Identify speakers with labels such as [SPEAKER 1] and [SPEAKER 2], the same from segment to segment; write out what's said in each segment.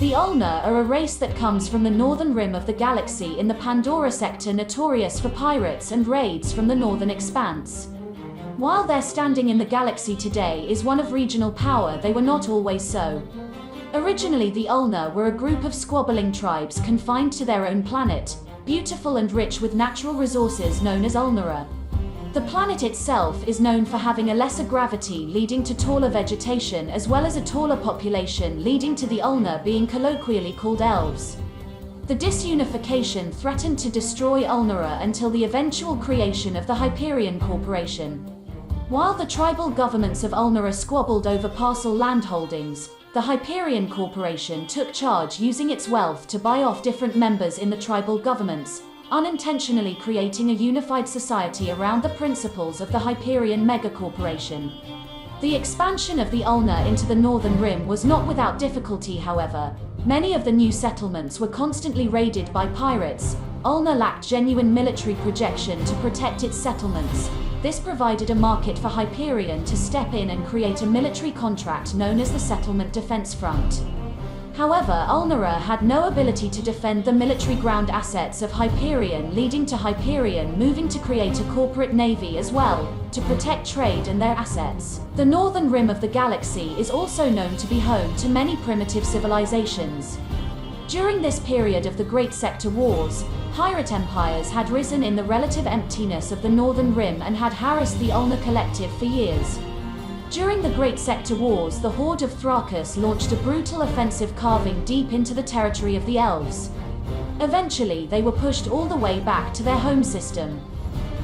[SPEAKER 1] The Ulnar are a race that comes from the northern rim of the galaxy in the Pandora sector, notorious for pirates and raids from the northern expanse. While their standing in the galaxy today is one of regional power, they were not always so. Originally, the Ulnar were a group of squabbling tribes confined to their own planet, beautiful and rich with natural resources known as Ulnara. The planet itself is known for having a lesser gravity leading to taller vegetation as well as a taller population, leading to the Ulnar being colloquially called elves. The disunification threatened to destroy Ulnara until the eventual creation of the Hyperion Corporation. While the tribal governments of Ulnara squabbled over parcel land holdings, the Hyperion Corporation took charge, using its wealth to buy off different members in the tribal governments, unintentionally creating a unified society around the principles of the Hyperion megacorporation. The expansion of the Ulnar into the northern rim was not without difficulty, however. Many of the new settlements were constantly raided by pirates. Ulnar lacked genuine military projection to protect its settlements. This provided a market for Hyperion to step in and create a military contract known as the Settlement Defense Front. However, Ulnara had no ability to defend the military ground assets of Hyperion, leading to Hyperion moving to create a corporate navy as well, to protect trade and their assets. The northern rim of the galaxy is also known to be home to many primitive civilizations. During this period of the Great Sector Wars, pirate empires had risen in the relative emptiness of the northern rim and had harassed the Ulnar Collective for years. During the Great Sector Wars, the Horde of Thrakus launched a brutal offensive, carving deep into the territory of the elves. Eventually, they were pushed all the way back to their home system.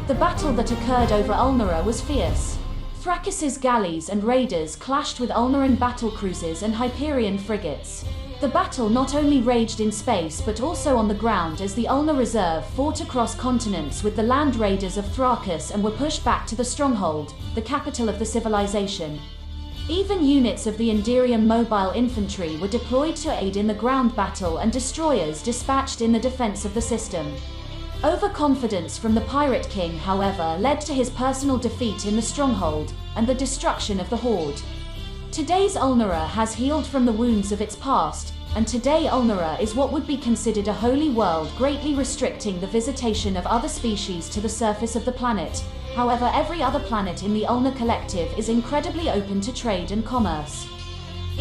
[SPEAKER 1] The battle that occurred over Ulnara was fierce. Thrakus's galleys and raiders clashed with Ulnaran battlecruisers and Hyperion frigates. The battle not only raged in space but also on the ground, as the Ulnar Reserve fought across continents with the land raiders of Thrakus and were pushed back to the stronghold, the capital of the civilization. Even units of the Enderium mobile infantry were deployed to aid in the ground battle, and destroyers dispatched in the defense of the system. Overconfidence from the Pirate King, however, led to his personal defeat in the stronghold and the destruction of the Horde. Today's Ulnara has healed from the wounds of its past, and today Ulnara is what would be considered a holy world, greatly restricting the visitation of other species to the surface of the planet. However, every other planet in the Ulnar Collective is incredibly open to trade and commerce.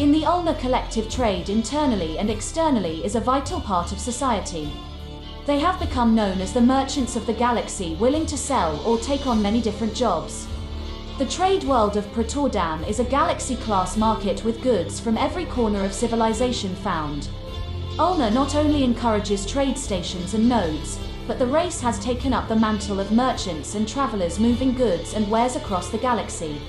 [SPEAKER 1] In the Ulnar Collective, trade internally and externally is a vital part of society. They have become known as the merchants of the galaxy, willing to sell or take on many different jobs. The trade world of Protordam is a galaxy-class market with goods from every corner of civilization found. Ulnar not only encourages trade stations and nodes, but the race has taken up the mantle of merchants and travelers moving goods and wares across the galaxy.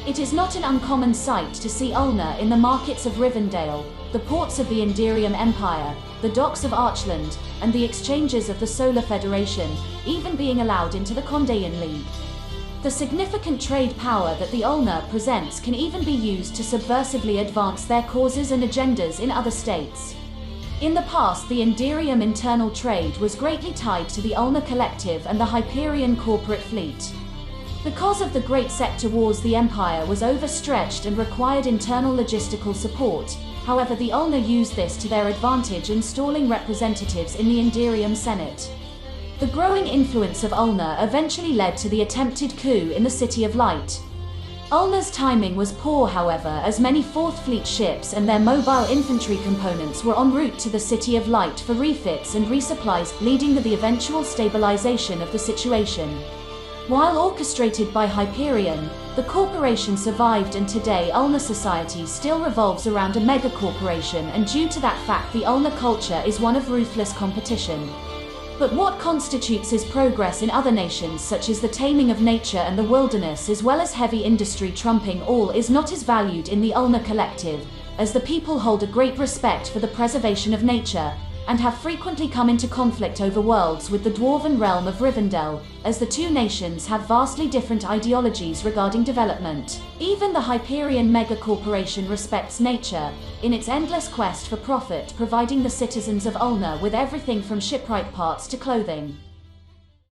[SPEAKER 1] It is not an uncommon sight to see Ulnar in the markets of Rivendell, the ports of the Enderium Empire, the docks of Archland, and the exchanges of the Solar Federation, even being allowed into the Condaean League. The significant trade power that the Ulnar presents can even be used to subversively advance their causes and agendas in other states. In the past, the Enderium internal trade was greatly tied to the Ulnar Collective and the Hyperion corporate fleet. Because of the Great Sector Wars, the Empire was overstretched and required internal logistical support. However, the Ulnar used this to their advantage, installing representatives in the Enderium Senate. The growing influence of Ulnar eventually led to the attempted coup in the City of Light. Ulnar's timing was poor, however, as many Fourth Fleet ships and their mobile infantry components were en route to the City of Light for refits and resupplies, leading to the eventual stabilization of the situation. While orchestrated by Hyperion, the corporation survived, and today Ulnar society still revolves around a megacorporation, and due to that fact the Ulnar culture is one of ruthless competition. But what constitutes his progress in other nations, such as the taming of nature and the wilderness, as well as heavy industry trumping all, is not as valued in the Ulnar Collective, as the people hold a great respect for the preservation of nature, and have frequently come into conflict over worlds with the dwarven realm of Rivendell, as the two nations have vastly different ideologies regarding development. Even the Hyperion megacorporation respects nature, in its endless quest for profit, providing the citizens of Ulnar with everything from shipwright parts to clothing.